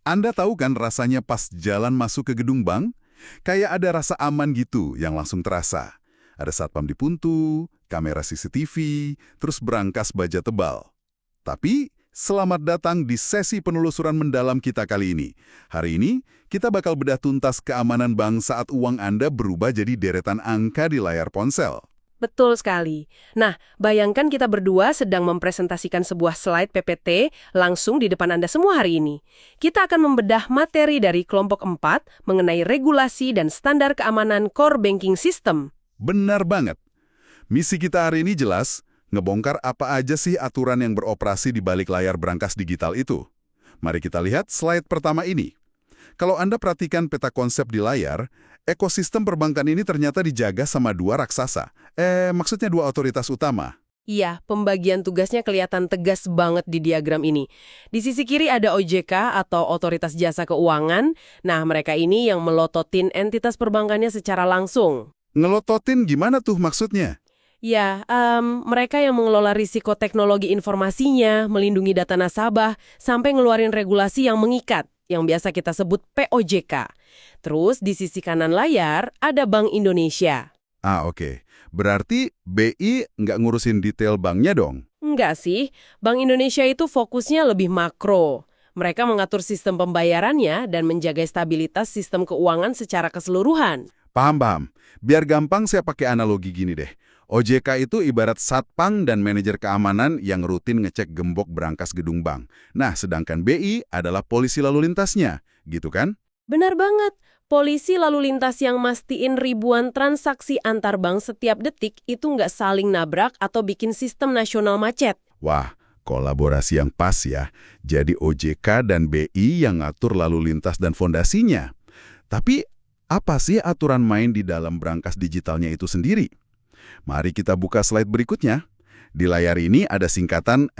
Anda tahu kan rasanya pas jalan masuk ke gedung bank? Kayak ada rasa aman gitu yang langsung terasa. Ada satpam di pintu, kamera CCTV, terus berangkas baja tebal. Tapi, selamat datang di sesi penelusuran mendalam kita kali ini. Hari ini, kita bakal bedah tuntas keamanan bank saat uang Anda berubah jadi deretan angka di layar ponsel. Betul sekali. Nah, bayangkan kita berdua sedang mempresentasikan sebuah slide PPT langsung di depan Anda semua hari ini. Kita akan membedah materi dari kelompok 4 mengenai regulasi dan standar keamanan core banking system. Benar banget. Misi kita hari ini jelas, ngebongkar apa aja sih aturan yang beroperasi di balik layar berangkas digital itu. Mari kita lihat slide pertama ini. Kalau Anda perhatikan peta konsep di layar, ekosistem perbankan ini ternyata dijaga sama dua raksasa. Maksudnya dua otoritas utama. Iya, pembagian tugasnya kelihatan tegas banget di diagram ini. Di sisi kiri ada OJK atau Otoritas Jasa Keuangan. Nah, mereka ini yang melototin entitas perbankannya secara langsung. Ngelototin gimana tuh maksudnya? Ya, mereka yang mengelola risiko teknologi informasinya, melindungi data nasabah, sampai ngeluarin regulasi yang mengikat, yang biasa kita sebut POJK. Terus di sisi kanan layar ada Bank Indonesia. Oke. Berarti BI nggak ngurusin detail banknya dong? Enggak sih, Bank Indonesia itu fokusnya lebih makro. Mereka mengatur sistem pembayarannya dan menjaga stabilitas sistem keuangan secara keseluruhan. Paham. Biar gampang saya pakai analogi gini deh. OJK itu ibarat satpam dan manajer keamanan yang rutin ngecek gembok berangkas gedung bank. Nah, sedangkan BI adalah polisi lalu lintasnya, gitu kan? Benar banget. Polisi lalu lintas yang mastiin ribuan transaksi antar bank setiap detik itu nggak saling nabrak atau bikin sistem nasional macet. Wah, kolaborasi yang pas ya. Jadi OJK dan BI yang ngatur lalu lintas dan fondasinya. Tapi, apa sih aturan main di dalam berangkas digitalnya itu sendiri? Mari kita buka slide berikutnya. Di layar ini ada singkatan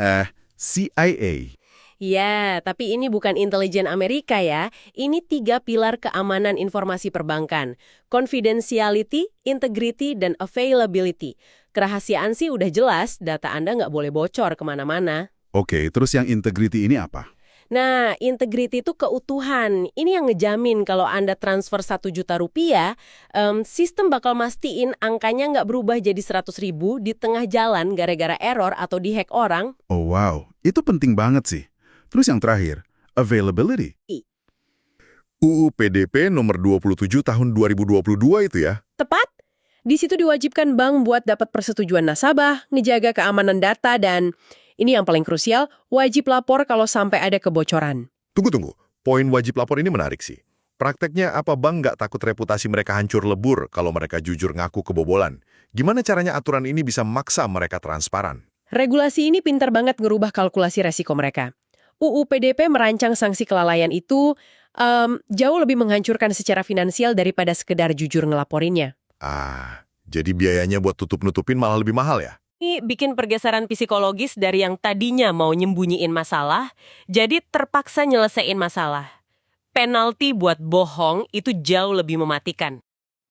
CIA. Ya, tapi ini bukan intelijen Amerika ya. Ini 3 pilar keamanan informasi perbankan. Confidentiality, integrity, dan availability. Kerahasiaan sih udah jelas, data Anda nggak boleh bocor kemana-mana. Oke, terus yang integrity ini apa? Nah, integrity itu keutuhan. Ini yang ngejamin kalau Anda transfer 1 juta rupiah, sistem bakal mastiin angkanya nggak berubah jadi 100.000 di tengah jalan gara-gara error atau dihack orang. Oh wow, itu penting banget sih. Terus yang terakhir, availability. UU PDP nomor 27 tahun 2022 itu ya? Tepat. Di situ diwajibkan bank buat dapat persetujuan nasabah, ngejaga keamanan data, dan ini yang paling krusial, wajib lapor kalau sampai ada kebocoran. Tunggu. Poin wajib lapor ini menarik sih. Prakteknya apa bank nggak takut reputasi mereka hancur lebur kalau mereka jujur ngaku kebobolan? Gimana caranya aturan ini bisa maksa mereka transparan? Regulasi ini pintar banget ngerubah kalkulasi resiko mereka. UU PDP merancang sanksi kelalaian itu jauh lebih menghancurkan secara finansial daripada sekedar jujur ngelaporinnya. Jadi biayanya buat tutup-nutupin malah lebih mahal ya? Ini bikin pergeseran psikologis dari yang tadinya mau nyembunyiin masalah, jadi terpaksa nyelesain masalah. Penalti buat bohong itu jauh lebih mematikan.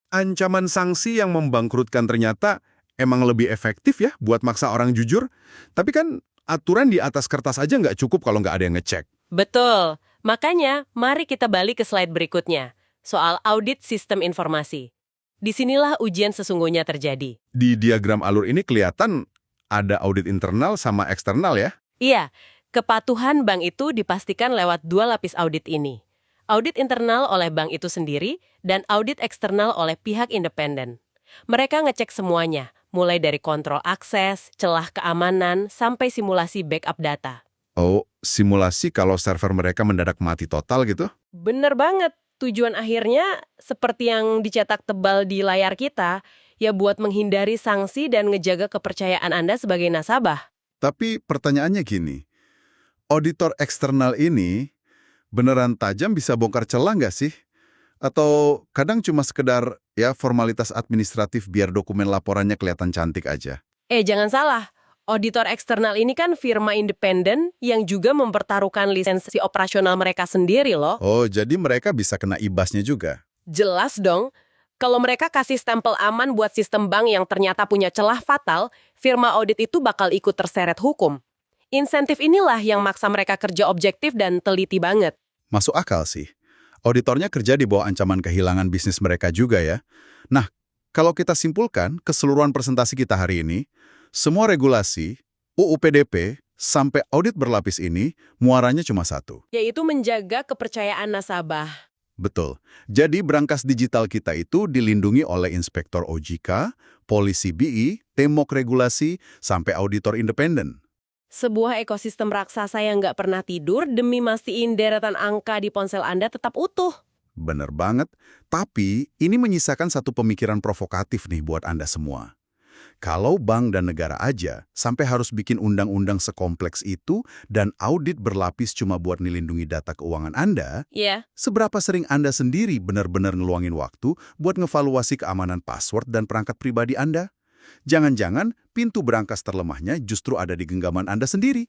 Ancaman sanksi yang membangkrutkan ternyata emang lebih efektif ya buat maksa orang jujur. Tapi kan aturan di atas kertas aja nggak cukup kalau nggak ada yang ngecek. Betul. Makanya, mari kita balik ke slide berikutnya. Soal audit sistem informasi. Disinilah ujian sesungguhnya terjadi. Di diagram alur ini kelihatan ada audit internal sama eksternal ya? Iya, kepatuhan bank itu dipastikan lewat 2 lapis audit ini. Audit internal oleh bank itu sendiri dan audit eksternal oleh pihak independen. Mereka ngecek semuanya, mulai dari kontrol akses, celah keamanan, sampai simulasi backup data. Oh, simulasi kalau server mereka mendadak mati total gitu? Bener banget. Tujuan akhirnya, seperti yang dicetak tebal di layar kita, ya buat menghindari sanksi dan ngejaga kepercayaan Anda sebagai nasabah. Tapi pertanyaannya gini, auditor eksternal ini beneran tajam bisa bongkar celah nggak sih? Atau kadang cuma sekedar ya formalitas administratif biar dokumen laporannya kelihatan cantik aja? Jangan salah. Auditor eksternal ini kan firma independen yang juga mempertaruhkan lisensi operasional mereka sendiri loh. Oh, jadi mereka bisa kena ibasnya juga? Jelas dong. Kalau mereka kasih stempel aman buat sistem bank yang ternyata punya celah fatal, firma audit itu bakal ikut terseret hukum. Insentif inilah yang maksa mereka kerja objektif dan teliti banget. Masuk akal sih. Auditornya kerja di bawah ancaman kehilangan bisnis mereka juga ya. Nah, kalau kita simpulkan keseluruhan presentasi kita hari ini, semua regulasi, UU PDP, sampai audit berlapis ini, muaranya cuma satu. Yaitu menjaga kepercayaan nasabah. Betul. Jadi berangkas digital kita itu dilindungi oleh inspektor OJK, polisi BI, temok regulasi, sampai auditor independen. Sebuah ekosistem raksasa yang nggak pernah tidur demi mastiin deretan angka di ponsel Anda tetap utuh. Bener banget. Tapi ini menyisakan satu pemikiran provokatif nih buat Anda semua. Kalau bank dan negara aja sampai harus bikin undang-undang sekompleks itu dan audit berlapis cuma buat ngelindungi data keuangan Anda, Iya. seberapa sering Anda sendiri benar-benar ngeluangin waktu buat ngevaluasi keamanan password dan perangkat pribadi Anda? Jangan-jangan pintu berangkas terlemahnya justru ada di genggaman Anda sendiri.